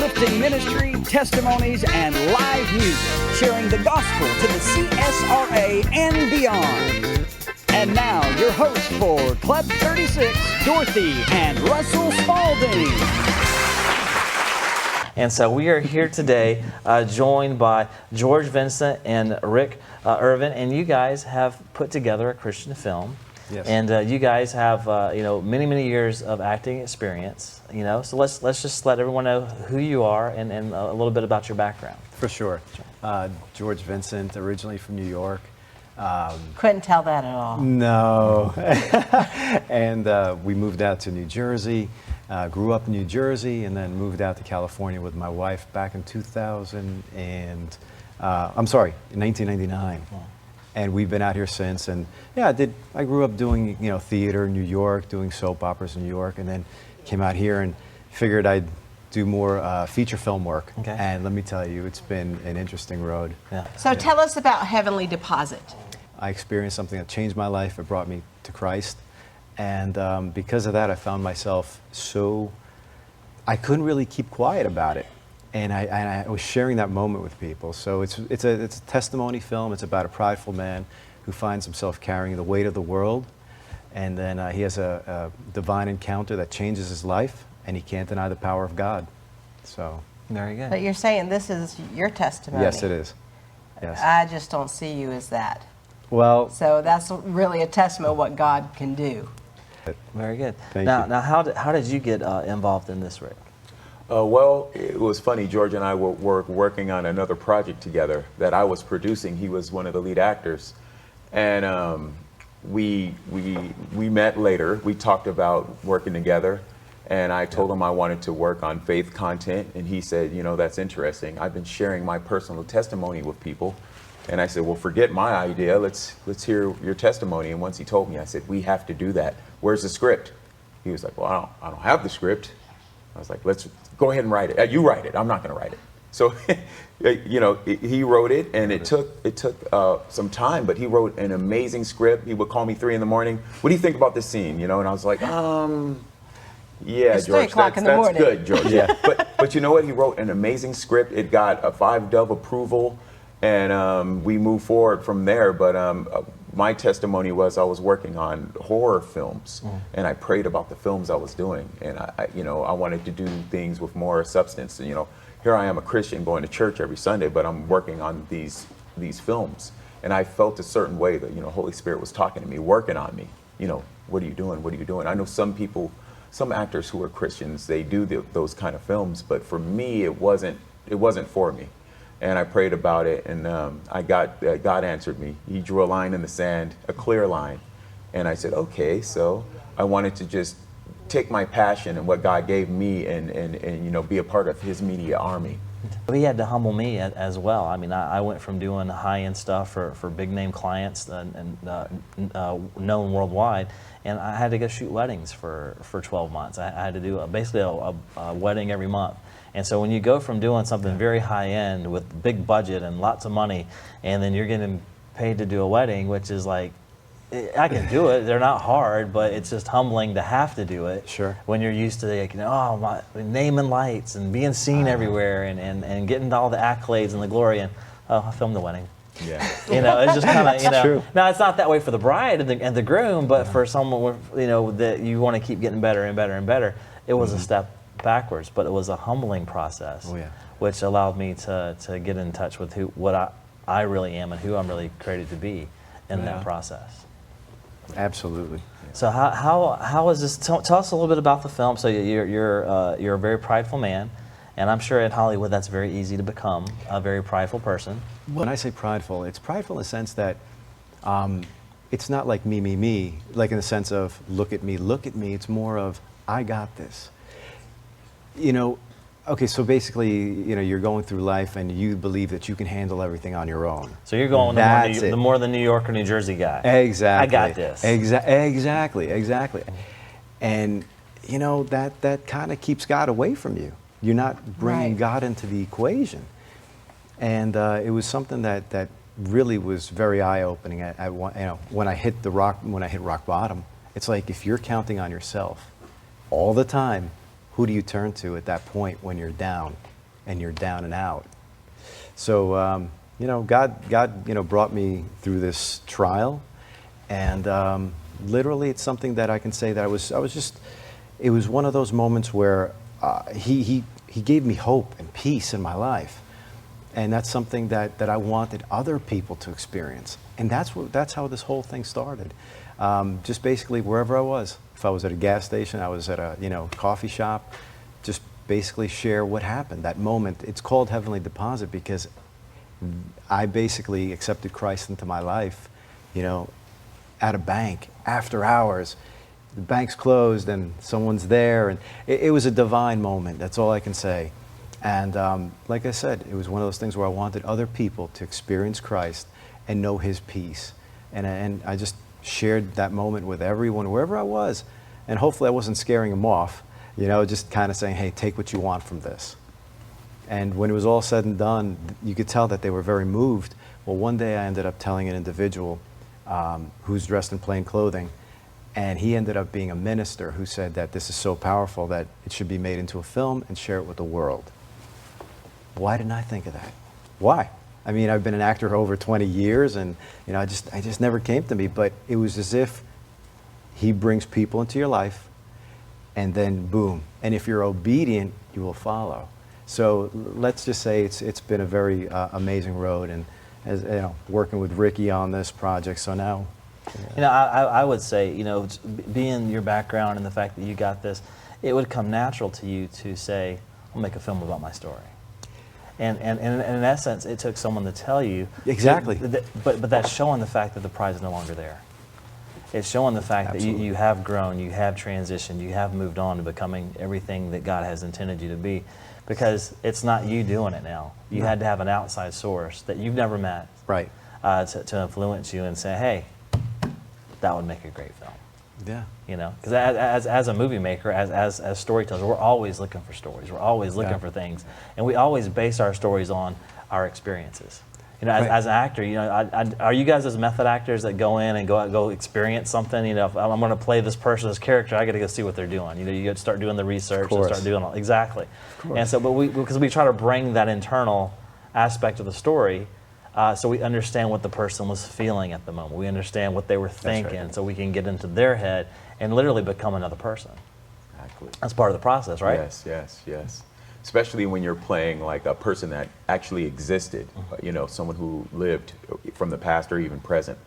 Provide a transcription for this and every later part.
uplifting ministry, testimonies, and live music, sharing the gospel to the CSRA and beyond. And now, your hosts for Club 36, Dorothy and Russell Spalding. And so we are here today joined by George, Vincent, and Rick Irvin, and you guys have put together a Christian film. Yes. And you guys have many years of acting experience. So let's just let everyone know who you are and a little bit about your background. For sure. George Vincent, originally from New York. Couldn't tell that at all. No. And we moved out to New Jersey. Grew up in New Jersey and then moved out to California with my wife back in 1999. And we've been out here since. And yeah, I grew up doing theater in New York, doing soap operas in New York, and then came out here and figured I'd do more feature film work. Okay. And let me tell you, it's been an interesting road. Yeah. So tell us about Heavenly Deposit. I experienced something that changed my life. It brought me to Christ. And because of that, I found myself I couldn't really keep quiet about it. And I was sharing that moment with people. So it's a testimony film. It's about a prideful man who finds himself carrying the weight of the world. And then he has a divine encounter that changes his life, and he can't deny the power of God. So. Very good. But you're saying this is your testimony. Yes, it is. Yes. I just don't see you as that. Well. So that's really a testament of what God can do. Very good. Thank you. Now, how did you get involved in this, Rick? Well, it was funny. George and I were working on another project together that I was producing. He was one of the lead actors, and we met later. We talked about working together, and I told him I wanted to work on faith content, and he said, that's interesting. I've been sharing my personal testimony with people, and I said, well, forget my idea. Let's hear your testimony. And once he told me, I said, we have to do that. Where's the script? He was like, well, I don't have the script. I was like, let's go ahead and write it. You write it. I'm not going to write it. So, he wrote it, and it took some time, but he wrote an amazing script. He would call me 3 a.m. What do you think about this scene? And I was like, yeah, It's George, 3 o'clock in the morning. Good, George. Yeah. But you know what? He wrote an amazing script. It got a 5-dove approval, and we moved forward from there. But my testimony was I was working on horror films, and I prayed about the films I was doing, and I wanted to do things with more substance. And, here I am, a Christian, going to church every Sunday, but I'm working on these films, and I felt a certain way that Holy Spirit was talking to me, working on me. What are you doing? What are you doing? I know some people, some actors who are Christians, they do those kind of films, but for me, it wasn't for me. And I prayed about it, and God answered me. He drew a line in the sand, a clear line. And I said, okay, so I wanted to just take my passion and what God gave me and be a part of his media army. He had to humble me as well. I mean, I went from doing high-end stuff for big-name clients and known worldwide, and I had to go shoot weddings for 12 months. I had to do basically a wedding every month. And so when you go from doing something very high-end with big budget and lots of money, and then you're getting paid to do a wedding, which is like, I can do it. They're not hard, but it's just humbling to have to do it. Sure. When you're used to my name and lights and being seen everywhere and getting all the accolades and the glory, and I filmed the wedding. Yeah. It's just kind of True. Now it's not that way for the bride and the groom, but for someone that you want to keep getting better and better and better, it was a step backwards, but it was a humbling process, which allowed me to get in touch with what I really am and who I'm really created to be in that process. Absolutely. So how is this? Tell us a little bit about the film. So you're a very prideful man, and I'm sure in Hollywood that's very easy to become a very prideful person. When I say prideful, it's prideful in the sense that it's not like me, like in the sense of look at me. It's more of I got this. Okay, so basically, you're going through life and you believe that you can handle everything on your own. So you're going the more the New York or New Jersey guy. Exactly. I got this. Exactly. And that kind of keeps God away from you. You're not bringing God into the equation. And it was something that really was very eye-opening. When I hit rock bottom, it's like if you're counting on yourself all the time, who do you turn to at that point when you're down? and you're down and out. So, you know, God, you know, brought me through this trial, and literally, it's something that I can say that I was just. It was one of those moments where he gave me hope and peace in my life, and that's something that I wanted other people to experience, and that's how this whole thing started. Just basically wherever I was. If I was at a gas station, I was at a coffee shop, just basically share what happened, that moment. It's called Heavenly Deposit because I basically accepted Christ into my life, you know, at a bank, after hours. The bank's closed and someone's there, and it was a divine moment, that's all I can say. And like I said, it was one of those things where I wanted other people to experience Christ and know His peace. And I just shared that moment with everyone, wherever I was. And hopefully I wasn't scaring them off, you know, just kind of saying, hey, take what you want from this. And when it was all said and done, you could tell that they were very moved. Well, one day I ended up telling an individual who's dressed in plain clothing, and he ended up being a minister who said that this is so powerful that it should be made into a film and share it with the world. Why didn't I think of that? Why? I mean, I've been an actor for over 20 years, and you know, I just never came to me. But it was as if He brings people into your life, and then boom. And if you're obedient, you will follow. So let's just say it's been a very amazing road, and as you know, working with Ricky on this project. So now, you know, I would say, you know, being your background and the fact that you got this, it would come natural to you to say, I'll make a film about my story. And in essence, it took someone to tell you. Exactly. But that's showing the fact that the pride is no longer there. It's showing the fact Absolutely. that you have grown, you have transitioned, you have moved on to becoming everything that God has intended you to be. Because it's not you doing it now. You had to have an outside source that you've never met, right? To influence you and say, hey, that would make a great film. Yeah. You know, because as a movie maker, as storytellers, we're always looking for stories. We're always looking for things, and we always base our stories on our experiences. You know, as an actor, you know, are you guys as method actors that go in and go experience something? You know, if I'm going to play this person, this character, I got to go see what they're doing. You know, you got to start doing the research and start doing all exactly. And so, but because we try to bring that internal aspect of the story. So we understand what the person was feeling at the moment. We understand what they were thinking, so we can get into their head and literally become another person. Exactly. That's part of the process, right? Yes. Especially when you're playing like a person that actually existed, you know, someone who lived from the past or even present.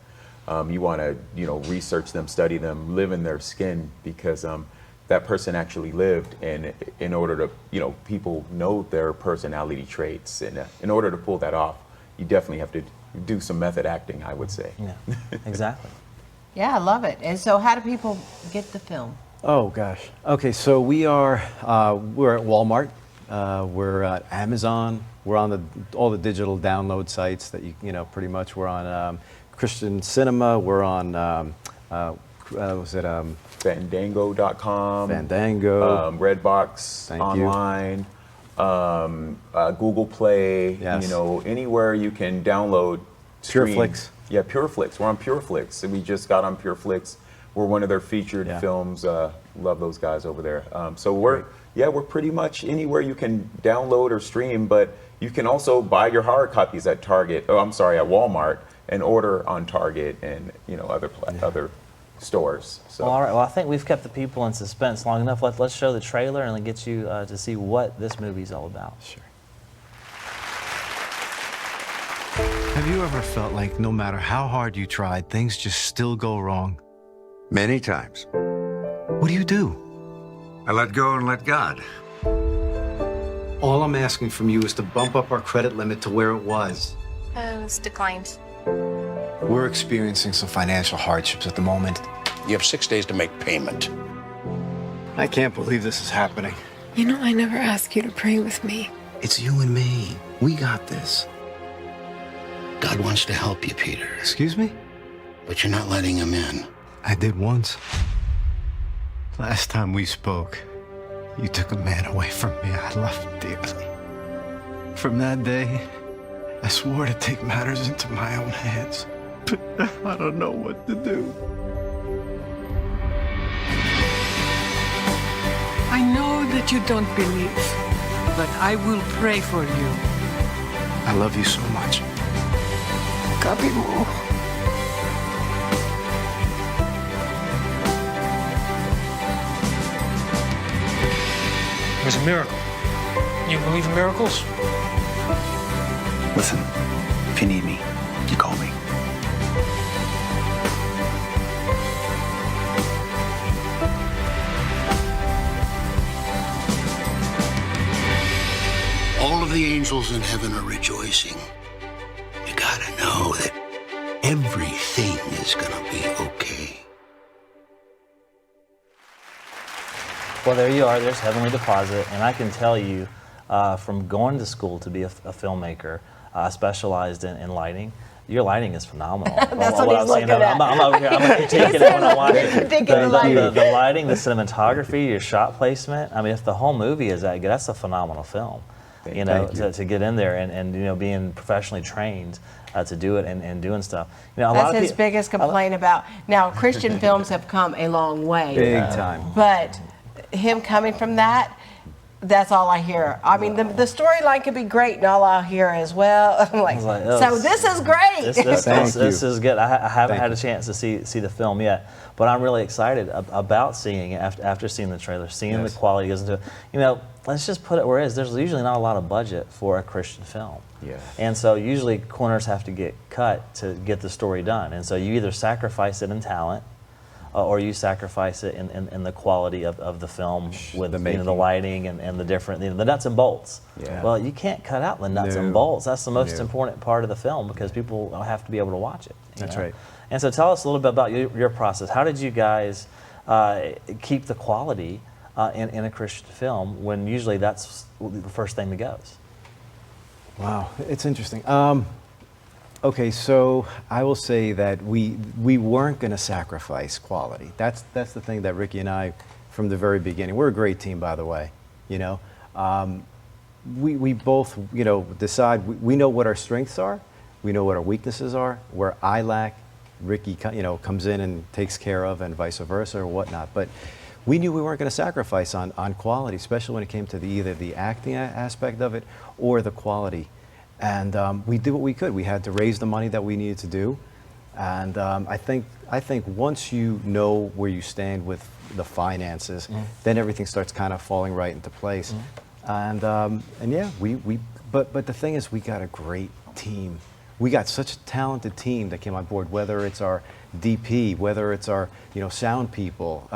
You want to, you know, research them, study them, live in their skin because that person actually lived, and in order to, you know, people know their personality traits, and in order to pull that off, you definitely have to do some method acting, I would say. Yeah, exactly. Yeah, I love it. And so how do people get the film? Oh gosh. Okay, so we're at Walmart. We're at Amazon. We're on all the digital download sites that you know, pretty much. We're on Christian Cinema. We're on Fandango.com. Fandango. Redbox. Thank online. Google Play. Yes. You know, anywhere you can download. Stream. PureFlix. Yeah, PureFlix. We're on PureFlix. We just got on PureFlix. We're one of their featured films. Love those guys over there. So we're pretty much anywhere you can download or stream, but you can also buy your hard copies at Target. Oh, I'm sorry, at Walmart, and order on Target and, you know, other stores. So. Well, all right. Well, I think we've kept the people in suspense long enough. Let's show the trailer and get you to see what this movie's all about. Sure. Have you ever felt like no matter how hard you tried, things just still go wrong? Many times. What do you do? I let go and let God. All I'm asking from you is to bump up our credit limit to where it was. It's declined. We're experiencing some financial hardships at the moment. You have 6 days to make payment. I can't believe this is happening. You know, I never asked you to pray with me. It's you and me. We got this. God wants to help you, Peter, Excuse me? but you're not letting him in. I did once. Last time we spoke, you took a man away from me I loved dearly. From that day, I swore to take matters into my own hands. But I don't know what to do. I know that you don't believe, but I will pray for you. I love you so much. Copy more. It was a miracle. You believe in miracles? Listen, if you need me, you call me. All of the angels in heaven are rejoicing. You gotta know that everything is gonna be okay. Well, there you are. There's Heavenly Deposit, and I can tell you, from going to school to be a filmmaker, specialized in lighting. Your lighting is phenomenal. That's what he's looking at. I'm over here. I'm critiquing it when I watch it. The lighting, the cinematography, your shot placement. I mean, if the whole movie is that good, that's a phenomenal film. You know, to get in there and you know, being professionally trained to do it and doing stuff. You know, That's his biggest complaint about. Now, Christian films have come a long way. Big time. But him coming from that, that's all I hear. I mean, the storyline could be great, and all I hear is, well, I'm like, so this is great. This is good. I haven't had a chance to see the film yet, but I'm really excited about seeing it after seeing the trailer, seeing the quality goes into it. You know, let's just put it where it is. There's usually not a lot of budget for a Christian film. Yeah. And so usually corners have to get cut to get the story done. And so you either sacrifice it in talent, or you sacrifice it in the quality of the film with the lighting and the different, the nuts and bolts. Yeah. Well, you can't cut out the nuts and bolts. That's the most important part of the film because people have to be able to watch it. That's right. And so tell us a little bit about your process. How did you guys keep the quality in a Christian film when usually that's the first thing that goes? Wow, it's interesting. Okay, so I will say that we weren't going to sacrifice quality. That's the thing that Ricky and I, from the very beginning, we're a great team, by the way. You know, we both decide we know what our strengths are, we know what our weaknesses are. Where I lack, Ricky comes in and takes care of, and vice versa or whatnot. But we knew we weren't going to sacrifice on quality, especially when it came to either the acting aspect of it or the quality. And we did what we could. We had to raise the money that we needed to do. And I think once you know where you stand with the finances, then everything starts kind of falling right into place. And yeah, but the thing is, we got a great team. We got such a talented team that came on board, whether it's our DP, whether it's our sound people.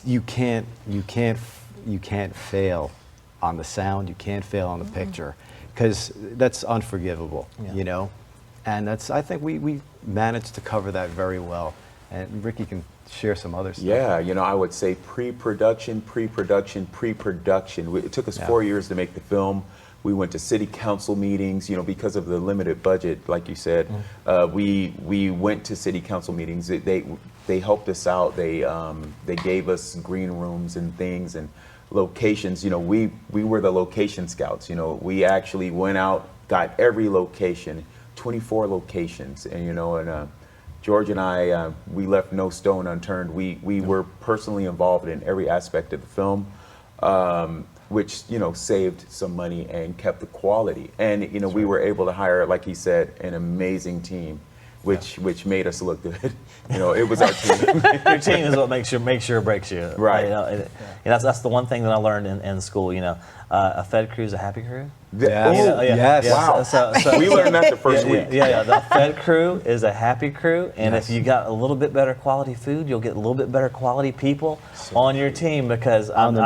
You can't fail on the sound. You can't fail on the picture. Because that's unforgivable, and I think we managed to cover that very well. And Ricky can share some other stuff. Yeah, I would say pre-production. It took us 4 years to make the film. We went to city council meetings, because of the limited budget, like you said. We went to city council meetings. They helped us out. They gave us green rooms and things and locations. We were the location scouts. We actually went out, got every location, 24 locations, and George and I, we left no stone unturned. We were personally involved in every aspect of the film, which saved some money and kept the quality. And we were able to hire, like he said, an amazing team, which made us look good. It was our team. Your team is what makes you or breaks you. Right. That's the one thing that I learned in school. A fed crew is a happy crew. Yes. Wow. So we learned that the first week. Yeah. The fed crew is a happy crew, and if you got a little bit better quality food, you'll get a little bit better quality people on your team. Because I'm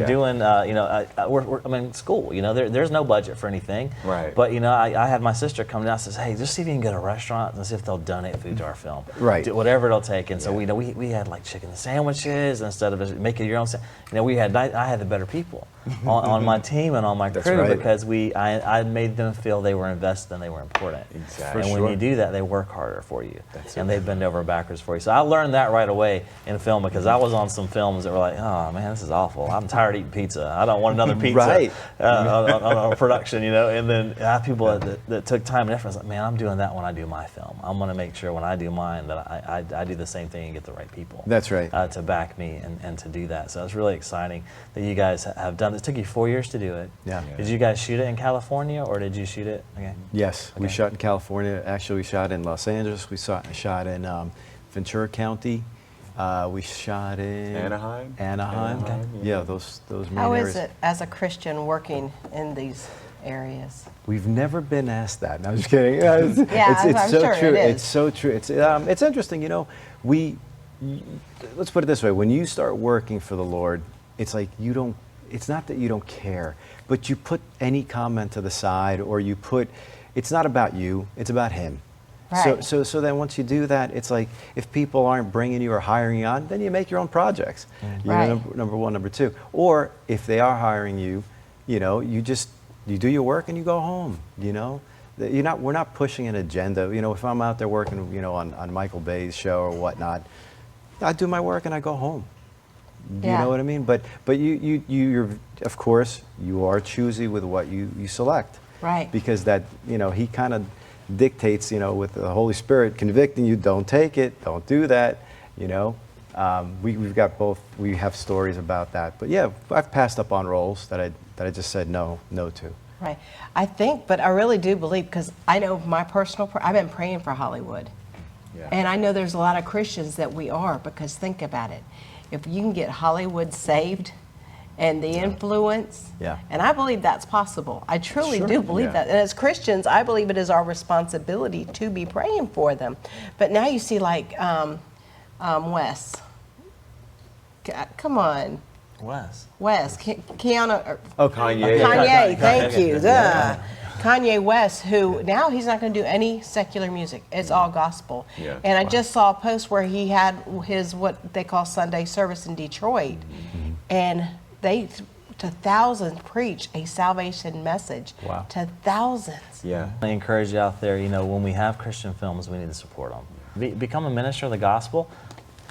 doing, I'm in school. There's no budget for anything. Right. But I had my sister come down and says, hey, just see if you can go to a restaurant and see if they'll donate food to our film. Right. Whatever it'll take. And so we had like chicken sandwiches instead of making your own. I had the better people on my team and on my crew because I made them feel they were invested and they were important. Exactly. And when you do that, they work harder for you. And they bend over backwards for you. So I learned that right away in film because I was on some films that were like, oh man, this is awful. I'm tired of eating pizza. I don't want another pizza on a production, And then I have people that took time and effort. I was like, man, I'm doing that when I do my film. I'm going to make sure when I do mine that I do the same thing and get the right people. That's right. To back me and to do that. So it's really exciting that you guys have done done. It took you 4 years to do it. Yeah. Did you guys shoot it in California, or did you shoot it? Okay. Yes, we Okay. shot in California. Actually, we shot in Los Angeles. We shot in Ventura County. We shot in Anaheim. Okay. Yeah, those main How areas. is it as a Christian working in these areas? We've never been asked that. No, I'm just kidding. It's I'm so sure true. it is. It's so true. It's interesting. You know, let's put it this way: when you start working for the Lord, it's like you don't. It's not that you don't care, but you put any comment to the side, or you put. It's not about you. It's about Him. Right. So then once you do that, it's like if people aren't bringing you or hiring you on, then you make your own projects. You Right. know, number one, number two. Or if they are hiring you, you know, you do your work and you go home. You know, we're not pushing an agenda. You know, if I'm out there working, you know, on Michael Bay's show or whatnot, I do my work and I go home. You Yeah. know what I mean? But you're of course you are choosy with what you select. Right. Because that, you know, He kind of dictates, you know, with the Holy Spirit convicting you, don't take it, don't do that, you know. We've got both, we have stories about that. But yeah, I've passed up on roles that I just said no to. Right. I think, but I really do believe, because I know my personal, I've been praying for Hollywood. Yeah. And I know there's a lot of Christians that we are, because think about it. If you can get Hollywood saved and the influence, Yeah. and I believe that's possible. I truly Sure. do believe Yeah. that. And as Christians, I believe it is our responsibility to be praying for them. But now you see, like, Wes. Come on. Wes. Keanu. Kanye. Kanye, thank you. Duh. Kanye West, who now he's not going to do any secular music. It's all gospel. Yeah. And I just saw a post where he had his what they call Sunday service in Detroit, and they to thousands preach a salvation message. Wow. To thousands. Yeah. I encourage you out there, you know, when we have Christian films, we need to support them. Become a minister of the gospel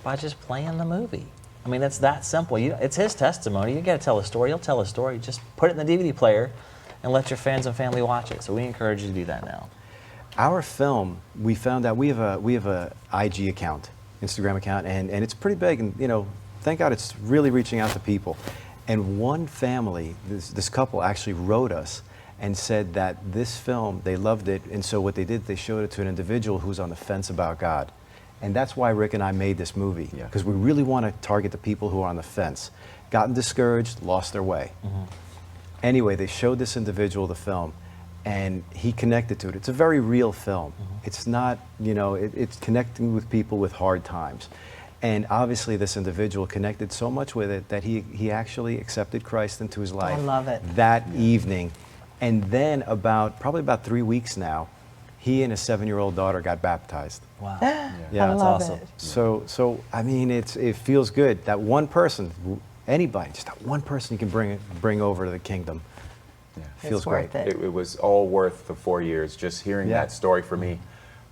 by just playing the movie. I mean, it's that simple. It's his testimony. You got to tell a story. He'll tell a story. Just put it in the DVD player and let your friends and family watch it. So we encourage you to do that now. Our film, we found out we have a IG account, Instagram account, and it's pretty big. And you know, thank God it's really reaching out to people. And one family, this couple actually wrote us and said that this film, they loved it, and so what they did, they showed it to an individual who's on the fence about God. And that's why Rick and I made this movie, because we really want to target the people who are on the fence, gotten discouraged, lost their way. Anyway, they showed this individual the film, and he connected to it. It's a very real film. It's not, you know, it's connecting with people with hard times. And obviously this individual connected so much with it that he actually accepted Christ into his life. I love it. That evening. And then probably about 3 weeks now, he and his 7-year-old daughter got baptized. Wow. Yeah, that's love awesome. it. So I mean, it feels good. That one person, anybody, just that one person you can bring over to the kingdom. Feels It's worth great. it. It was all worth the 4 years. Just hearing Yeah. that story for me,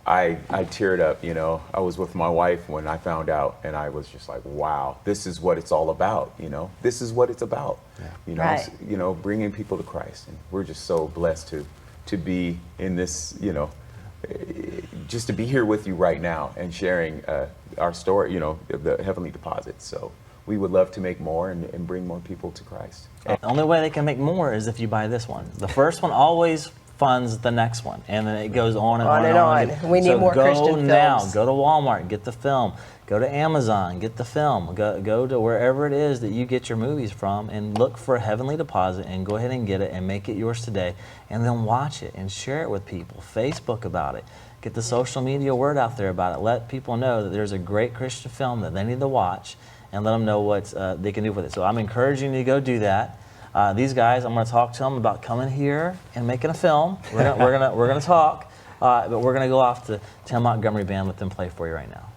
I teared up. You know, I was with my wife when I found out, and I was just like, wow, this is what it's all about. You know, this is what it's about. Yeah. You know, Right. you know, bringing people to Christ, and we're just so blessed to be in this. You know, just to be here with you right now and sharing our story. You know, the heavenly deposit. So we would love to make more and bring more people to Christ. The only way they can make more is if you buy this one. The first one always funds the next one, and then it goes on and on and on. We need so more go Christian now. films. Go to Walmart, get the film. Go to Amazon, get the film. Go to wherever it is that you get your movies from, and look for a heavenly deposit, and go ahead and get it and make it yours today. And then watch it and share it with people. Facebook about it. Get the social media word out there about it. Let people know that there's a great Christian film that they need to watch, and let them know what they can do with it. So I'm encouraging you to go do that. These guys, I'm going to talk to them about coming here and making a film. We're gonna talk, but we're going to go off to Tim Montgomery Band, let them play for you right now.